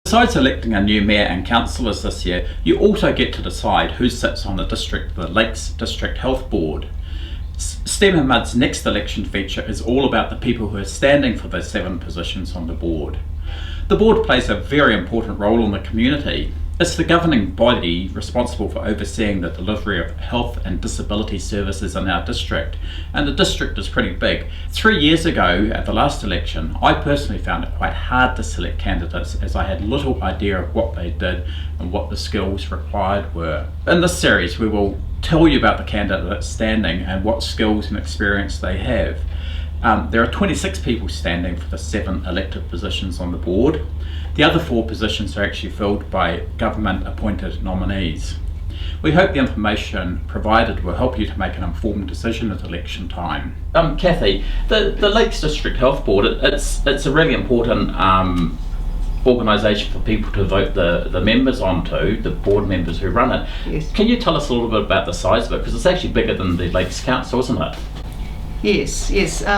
Besides electing a new mayor and councillors this year, you also get to decide who sits on the Lakes District Health Board. Stephen Mudd's next election feature is all about the people who are standing for those 7 positions on the board. The board plays a very important role in the community. It's the governing body responsible for overseeing the delivery of health and disability services in our district, and the district is pretty big. 3 years ago, at the last election, I personally found it quite hard to select candidates as I had little idea of what they did and what the skills required were. In this series, we will tell you about the candidates standing and what skills and experience they have. There are 26 people standing for the 7 elected positions on the board. The other 4 positions are actually filled by government-appointed nominees. We hope the information provided will help you to make an informed decision at election time. Kathy, the Lakes District Health Board, it's a really important organisation for people to vote the members onto, the board members who run it. Yes. Can you tell us a little bit about the size of it? Because it's actually bigger than the Lakes Council, isn't it? Yes.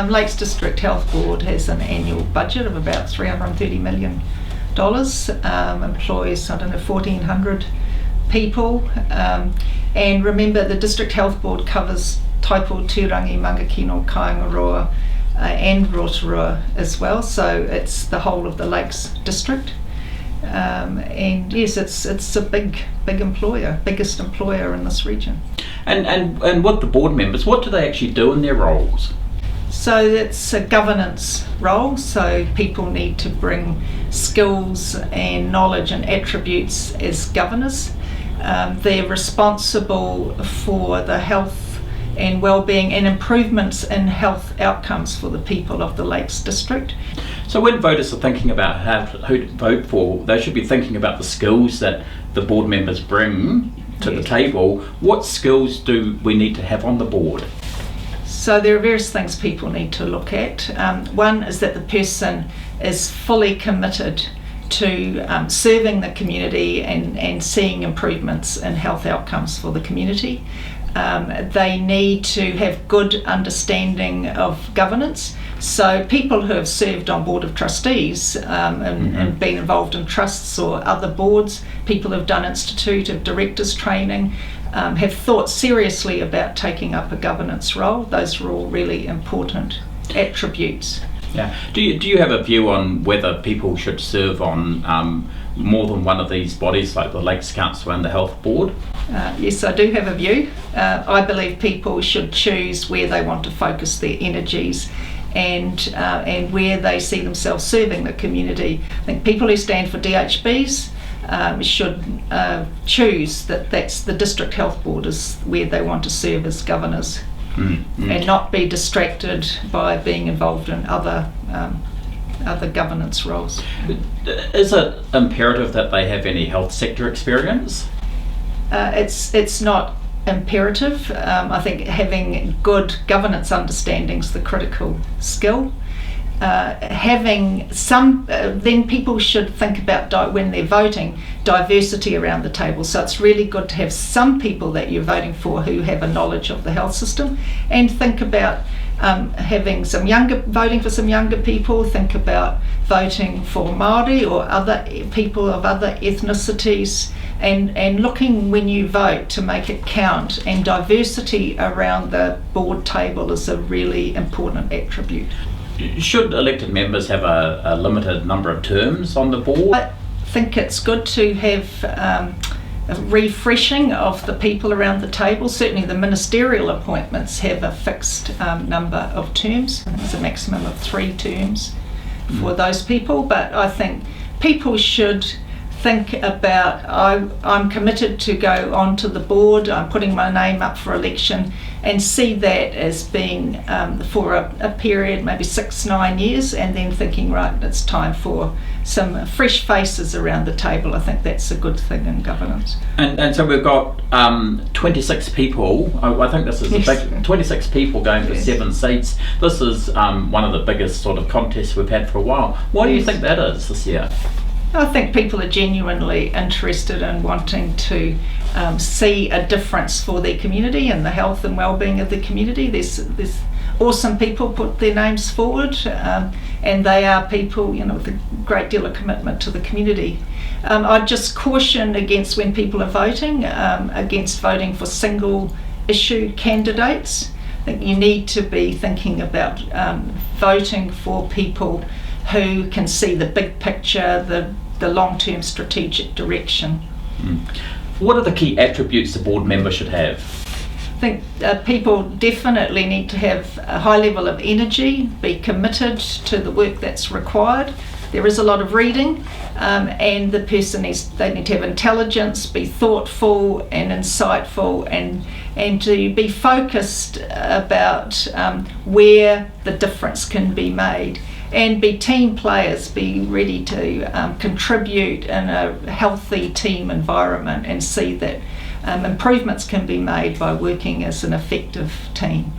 Lakes District Health Board has an annual budget of about $330 million, employs, 1,400 people, and remember the District Health Board covers Taipo, Turangi, Mangakino, Kaingaroa and Rotorua as well, so it's the whole of the Lakes District. And yes, it's a big employer, biggest employer in this region. And with the board members, what do they actually do in their roles? So it's a governance role, so people need to bring skills and knowledge and attributes as governors. They're responsible for the health and well-being and improvements in health outcomes for the people of the Lakes District. So when voters are thinking about who to vote for, they should be thinking about the skills that the board members bring to the table. What skills do we need to have on the board? So there are various things people need to look at. One is that the person is fully committed to serving the community and seeing improvements in health outcomes for the community. They need to have good understanding of governance. So people who have served on Board of Trustees and been involved in trusts or other boards, people who have done Institute of Directors training, have thought seriously about taking up a governance role. Those are all really important attributes. Yeah. Do you have a view on whether people should serve on more than one of these bodies, like the Lakes Council and the Health Board? Yes, I do have a view. I believe people should choose where they want to focus their energies and where they see themselves serving the community. I think people who stand for DHBs should choose that's the District Health Board is where they want to serve as governors, and not be distracted by being involved in other governance roles. Is it imperative that they have any health sector experience? It's not imperative. I think having good governance understanding is the critical skill. Having some, then people should think about when they're voting, diversity around the table. So it's really good to have some people that you're voting for who have a knowledge of the health system, and think about having voting for some younger people. Think about voting for Māori or other people of other ethnicities, and looking when you vote to make it count. And diversity around the board table is a really important attribute. Should elected members have a limited number of terms on the board? I think it's good to have a refreshing of the people around the table. Certainly the ministerial appointments have a fixed number of terms. It's a maximum of 3 terms for those people, but I think people should think about, I'm committed to go onto the board, I'm putting my name up for election, and see that as being for a period, maybe 6-9 years, and then thinking, right, it's time for some fresh faces around the table. I think that's a good thing in governance. And so we've got 26 people, I think this is a big, 26 people going for 7 seats. This is one of the biggest sort of contests we've had for a while. Why do you think that is this year? I think people are genuinely interested in wanting to see a difference for their community and the health and well-being of the community. There's awesome people put their names forward, and they are people, with a great deal of commitment to the community. I'd just caution against, when people are voting, against voting for single issue candidates. I think you need to be thinking about voting for people who can see the big picture, the long-term strategic direction. What are the key attributes the board member should have? I think people definitely need to have a high level of energy, be committed to the work that's required. There is a lot of reading, and the person they need to have intelligence, be thoughtful and insightful, and to be focused about where the difference can be made, and be team players, be ready to contribute in a healthy team environment, and see that improvements can be made by working as an effective team.